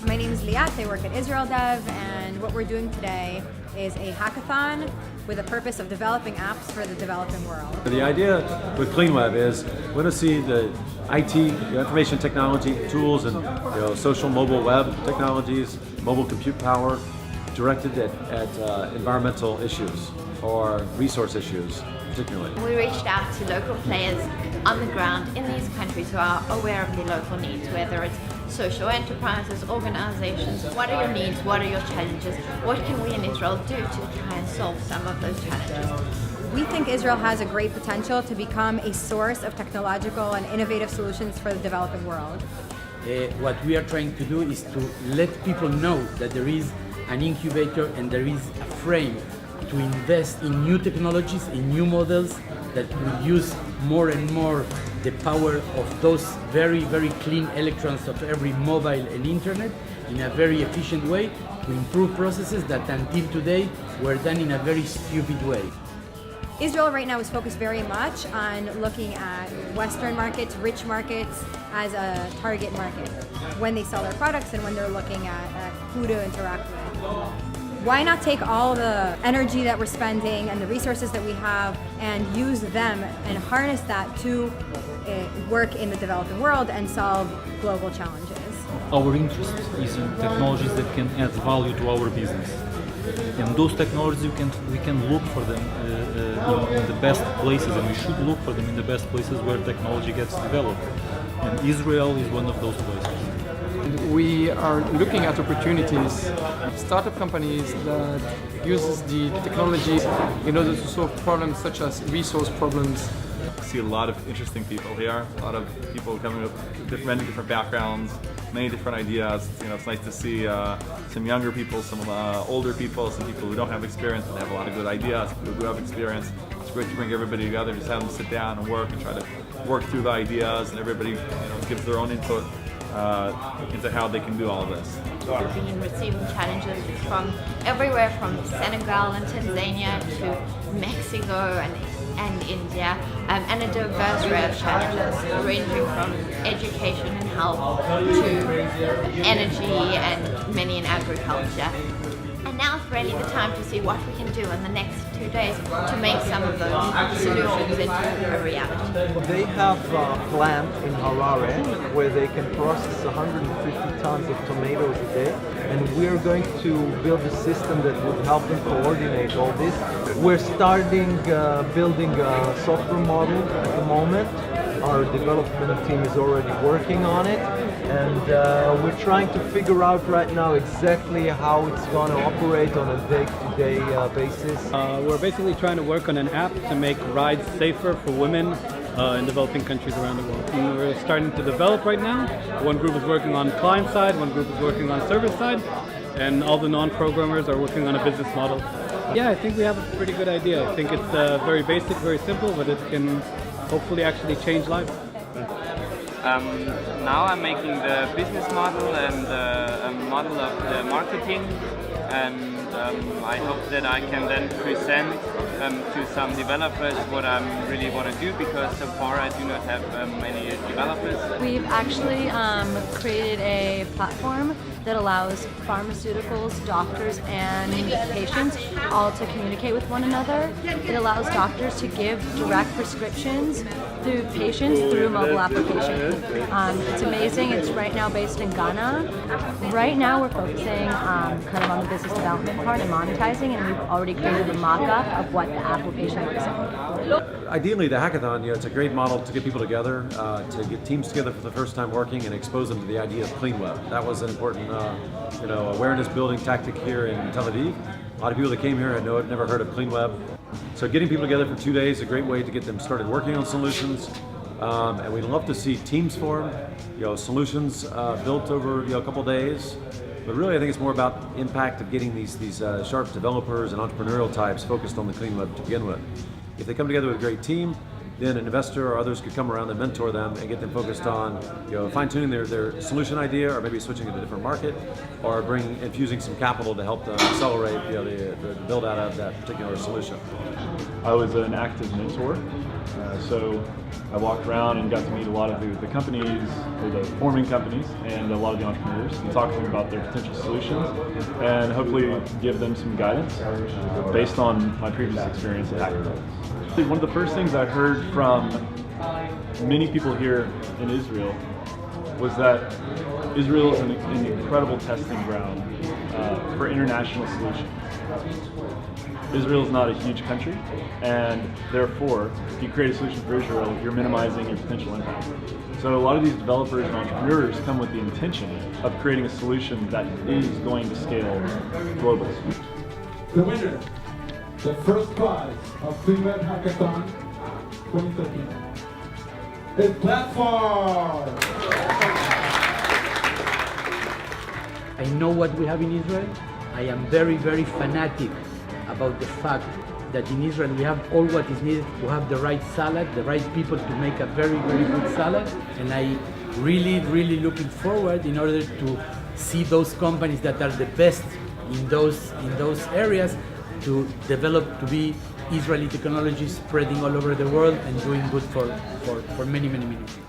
My name is Liat, I work at Israel Dev, and what we're doing today is a hackathon with the purpose of developing apps for the developing world. The idea with Cleanweb is we want to see the IT, information technology tools and social mobile web technologies, mobile compute power directed at environmental issues or resource issues particularly. We reached out to local players on the ground in these countries who are aware of the local needs, whether it's social enterprises, organizations. What are your needs? What are your challenges? What can we in Israel do to try and solve some of those challenges? We think Israel has a great potential to become a source of technological and innovative solutions for the developing world. What we are trying to do is to let people know that there is an incubator and there is a frame to invest in new technologies, in new models that will use more and more the power of those very, very clean electrons of every mobile and internet in a very efficient way to improve processes that until today were done in a very stupid way. Israel right now is focused very much on looking at Western markets, rich markets, as a target market when they sell their products and when they're looking at who to interact with. Why not take all the energy that we're spending and the resources that we have and use them and harness that to work in the developing world and solve global challenges? Our interest is in technologies that can add value to our business. And those technologies we can look for them in the best places, and we should look for them in the best places where technology gets developed. And Israel is one of those places. We are looking at opportunities, startup companies that uses the technology in order to solve problems such as resource problems. I see a lot of interesting people here, a lot of people coming with many different backgrounds, many different ideas. It's nice to see some younger people, some older people, some people who don't have experience but have a lot of good ideas, people who do have experience. It's great to bring everybody together, just have them sit down and work and try to work through the ideas, and everybody gives their own input into how they can do all of this. We've been receiving challenges from everywhere, from Senegal and Tanzania to Mexico and India, and a diverse array of challenges ranging from education and health to energy and many in agriculture. And now is really the time to see what we can do in the next 2 days to make some of those solutions into a reality. They have a plant in Harare where they can process 150 tons of tomatoes a day, and we are going to build a system that would help them coordinate all this. We're starting building a software model at the moment. Our development team is already working on it, and we're trying to figure out right now exactly how it's going to operate on a day-to-day basis. We're basically trying to work on an app to make rides safer for women in developing countries around the world. And we're starting to develop right now. One group is working on client side, one group is working on server side, and all the non-programmers are working on a business model. Yeah, I think we have a pretty good idea. I think it's very basic, very simple, but it can hopefully actually change lives. Now I'm making the business model and a model of the marketing, and I hope that I can then present to some developers what I really want to do, because so far I do not have many developers. We've actually created a platform that allows pharmaceuticals, doctors, and patients all to communicate with one another. It allows doctors to give direct prescriptions through patients through a mobile application. It's amazing. It's right now based in Ghana. Right now we're focusing kind of on the business development part and monetizing, and we've already created a mock-up of what the application looks like. Ideally, the hackathon, it's a great model to get people together, to get teams together for the first time working and expose them to the idea of Cleanweb. That was an important awareness building tactic here in Tel Aviv. A lot of people that came here had never heard of Cleanweb. So getting people together for 2 days is a great way to get them started working on solutions. And we'd love to see teams form, solutions built over a couple days. But really, I think it's more about impact of getting these sharp developers and entrepreneurial types focused on the Cleanweb to begin with. If they come together with a great team, then an investor or others could come around and mentor them and get them focused on fine-tuning their solution idea, or maybe switching to a different market, or infusing some capital to help them accelerate the build out of that particular solution. I was an active mentor So I walked around and got to meet a lot of the companies, or the forming companies, and a lot of the entrepreneurs, and talk to them about their potential solutions, and hopefully give them some guidance based on my previous experience at Hackathon. One of the first things I heard from many people here in Israel was that Israel is an incredible testing ground for international solutions. Israel is not a huge country, and therefore, if you create a solution for Israel, you're minimizing your potential impact. So a lot of these developers and entrepreneurs come with the intention of creating a solution that is going to scale globally. The winner, the first prize of Cleanweb Hackathon 2013 is Platform! I know what we have in Israel. I am very, very fanatic about the fact that in Israel we have all what is needed to have the right salad, the right people to make a very, very good salad. And I really, really looking forward in order to see those companies that are the best in those areas to develop to be Israeli technology spreading all over the world and doing good for many, many, many people.